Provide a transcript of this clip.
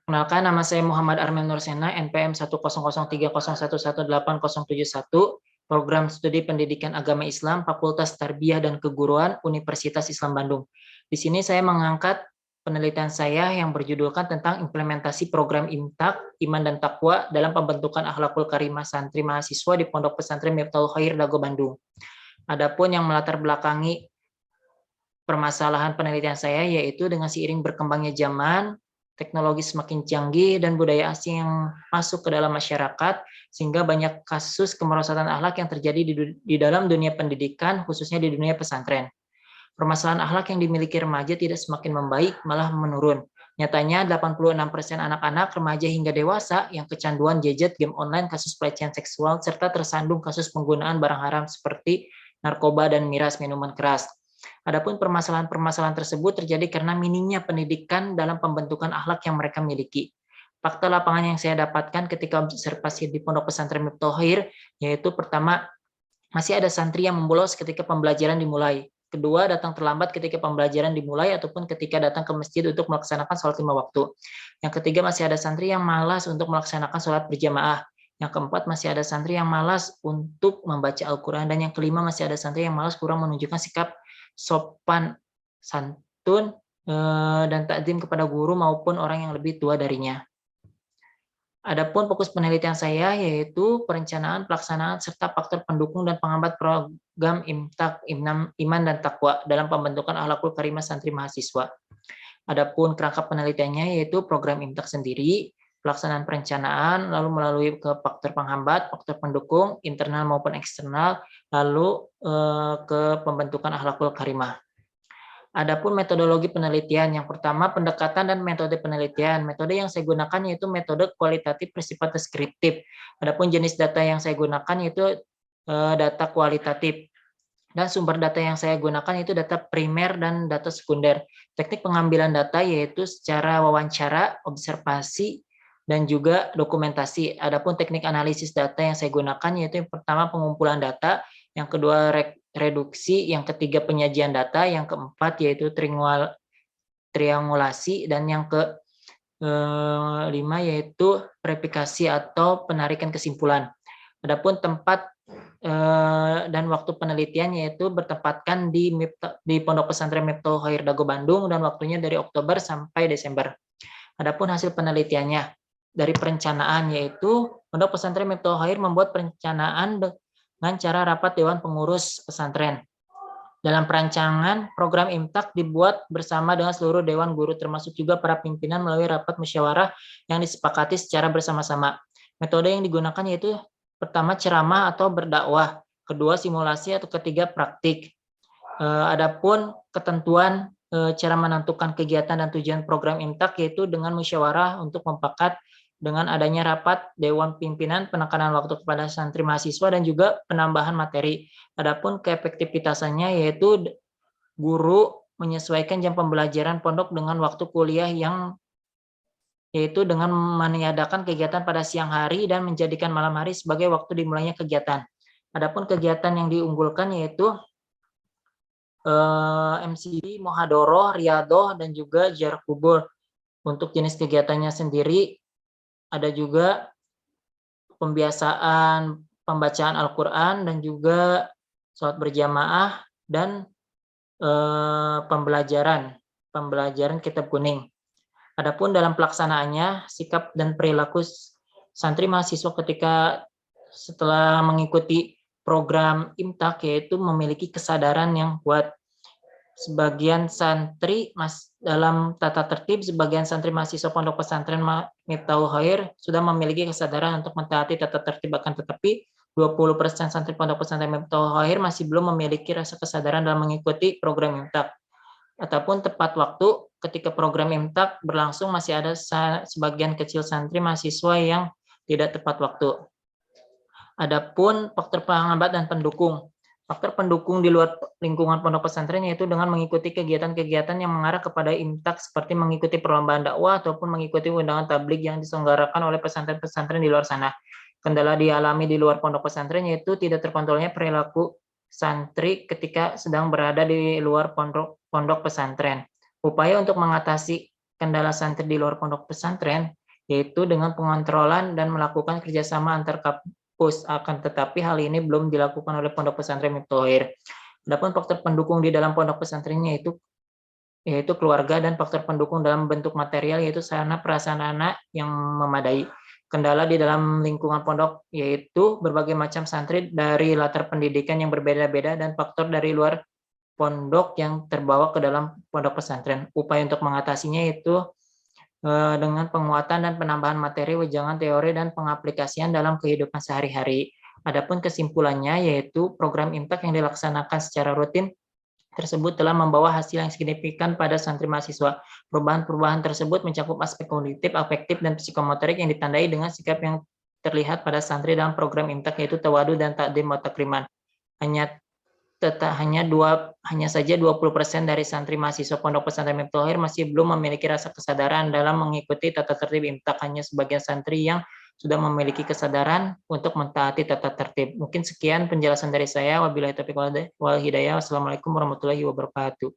Kenalkan, nama saya Muhammad Armel Nursena, NPM 1003011180711, Program Studi Pendidikan Agama Islam, Fakultas Tarbiyah dan Keguruan, Universitas Islam Bandung. Di sini saya mengangkat penelitian saya yang berjudulkan tentang implementasi program IMTAK, Iman dan Takwa dalam pembentukan akhlakul karimah santri mahasiswa di Pondok Pesantren Miftahul Khair Dago Bandung. Adapun yang melatar belakangi permasalahan penelitian saya yaitu dengan seiring berkembangnya zaman, teknologi semakin canggih dan budaya asing yang masuk ke dalam masyarakat sehingga banyak kasus kemerosotan akhlak yang terjadi di dalam dunia pendidikan khususnya di dunia pesantren. Permasalahan akhlak yang dimiliki remaja tidak semakin membaik, malah menurun. Nyatanya 86% anak-anak, remaja hingga dewasa yang kecanduan gadget, game online, kasus pelecehan seksual, serta tersandung kasus penggunaan barang haram seperti narkoba dan miras minuman keras. Adapun permasalahan-permasalahan tersebut terjadi karena minimnya pendidikan dalam pembentukan akhlak yang mereka miliki. Fakta lapangan yang saya dapatkan ketika observasi di Pondok Pesantren Miftahul Khair, yaitu pertama, masih ada santri yang membolos ketika pembelajaran dimulai. Kedua, datang terlambat ketika pembelajaran dimulai ataupun ketika datang ke masjid untuk melaksanakan sholat 5 waktu. Yang ketiga, masih ada santri yang malas untuk melaksanakan sholat berjamaah. Yang keempat, masih ada santri yang malas untuk membaca Al-Quran. Dan yang kelima, masih ada santri yang malas kurang menunjukkan sikap sopan, santun, dan takdim kepada guru maupun orang yang lebih tua darinya. Adapun fokus penelitian saya yaitu perencanaan, pelaksanaan, serta faktor pendukung dan penghambat program IMTAK, Iman dan Takwa dalam pembentukan akhlakul karimah santri mahasiswa. Adapun kerangka penelitiannya yaitu program IMTAK sendiri, pelaksanaan perencanaan, lalu melalui ke faktor penghambat, faktor pendukung, internal maupun eksternal, lalu ke pembentukan akhlakul karimah. Adapun metodologi penelitian, yang pertama pendekatan dan metode penelitian. Metode yang saya gunakan yaitu metode kualitatif bersifat deskriptif. Adapun jenis data yang saya gunakan yaitu data kualitatif. Dan sumber data yang saya gunakan itu data primer dan data sekunder. Teknik pengambilan data yaitu secara wawancara, observasi, dan juga dokumentasi. Adapun teknik analisis data yang saya gunakan yaitu yang pertama pengumpulan data, yang kedua reduksi, yang ketiga penyajian data, yang keempat yaitu triangulasi, dan yang kelima yaitu verifikasi atau penarikan kesimpulan. Adapun tempat dan waktu penelitian yaitu bertempatkan di Pondok Pesantren Miftahul Khair Dago Bandung dan waktunya dari Oktober sampai Desember. Adapun hasil penelitiannya dari perencanaan yaitu Pondok Pesantren Miftahul Khair membuat perencanaan dengan cara rapat Dewan Pengurus Pesantren. Dalam perancangan, program IMTAK dibuat bersama dengan seluruh Dewan Guru termasuk juga para pimpinan melalui rapat musyawarah yang disepakati secara bersama-sama. Metode yang digunakan yaitu pertama ceramah atau berdakwah, kedua simulasi atau ketiga praktik. Adapun ketentuan cara menentukan kegiatan dan tujuan program IMTAK yaitu dengan musyawarah untuk mufakat dengan adanya rapat Dewan Pimpinan, penekanan waktu kepada santri mahasiswa, dan juga penambahan materi. Adapun keefektivitasannya yaitu guru menyesuaikan jam pembelajaran pondok dengan waktu kuliah yang yaitu dengan meniadakan kegiatan pada siang hari dan menjadikan malam hari sebagai waktu dimulainya kegiatan. Adapun kegiatan yang diunggulkan yaitu MCD, Muhadoroh, Riadoh, dan juga Jarak Kubur. Untuk jenis kegiatannya sendiri ada juga pembiasaan pembacaan Al-Quran dan juga sholat berjamaah dan pembelajaran kitab kuning. Adapun dalam pelaksanaannya, sikap dan perilaku santri mahasiswa ketika setelah mengikuti program IMTAK yaitu memiliki kesadaran yang kuat. Sebagian santri dalam tata tertib, sebagian santri mahasiswa Pondok Pesantren Miftahul Khair sudah memiliki kesadaran untuk mentaati tata tertib, akan tetapi 20% santri Pondok Pesantren Miftahul Khair masih belum memiliki rasa kesadaran dalam mengikuti program IMTAK. Ataupun tepat waktu ketika program IMTAK berlangsung masih ada sebagian kecil santri mahasiswa yang tidak tepat waktu. Adapun faktor penghambat dan pendukung. Faktor pendukung di luar lingkungan pondok pesantren yaitu dengan mengikuti kegiatan-kegiatan yang mengarah kepada IMTAK seperti mengikuti perlombaan dakwah ataupun mengikuti undangan tabligh yang diselenggarakan oleh pesantren-pesantren di luar sana. Kendala dialami di luar pondok pesantren yaitu tidak terkontrolnya perilaku santri ketika sedang berada di luar pondok pesantren. Upaya untuk mengatasi kendala santri di luar pondok pesantren yaitu dengan pengontrolan dan melakukan kerjasama antar kampus. Akan tetapi hal ini belum dilakukan oleh Pondok Pesantren Miftahul Khair. Adapun faktor pendukung di dalam pondok pesantrennya yaitu keluarga, dan faktor pendukung dalam bentuk material yaitu sarana prasarana yang memadai. Kendala di dalam lingkungan pondok yaitu berbagai macam santri dari latar pendidikan yang berbeda-beda dan faktor dari luar pondok yang terbawa ke dalam pondok pesantren. Upaya untuk mengatasinya itu dengan penguatan dan penambahan materi, wejangan teori, dan pengaplikasian dalam kehidupan sehari-hari. Adapun kesimpulannya yaitu program IMTAK yang dilaksanakan secara rutin tersebut telah membawa hasil yang signifikan pada santri mahasiswa. Perubahan-perubahan tersebut mencakup aspek kognitif, afektif, dan psikomotorik yang ditandai dengan sikap yang terlihat pada santri dalam program IMTAK yaitu tawadu dan takdim wa takriman. Hanya saja 20% dari santri mahasiswa Pondok Pesantren Miftahul Khair masih belum memiliki rasa kesadaran dalam mengikuti tata tertib IMTAK. Hanya sebagian santri yang sudah memiliki kesadaran untuk mentaati tata tertib. Mungkin sekian penjelasan dari saya. Wabillahi taufiq wal hidayah. Wassalamualaikum warahmatullahi wabarakatuh.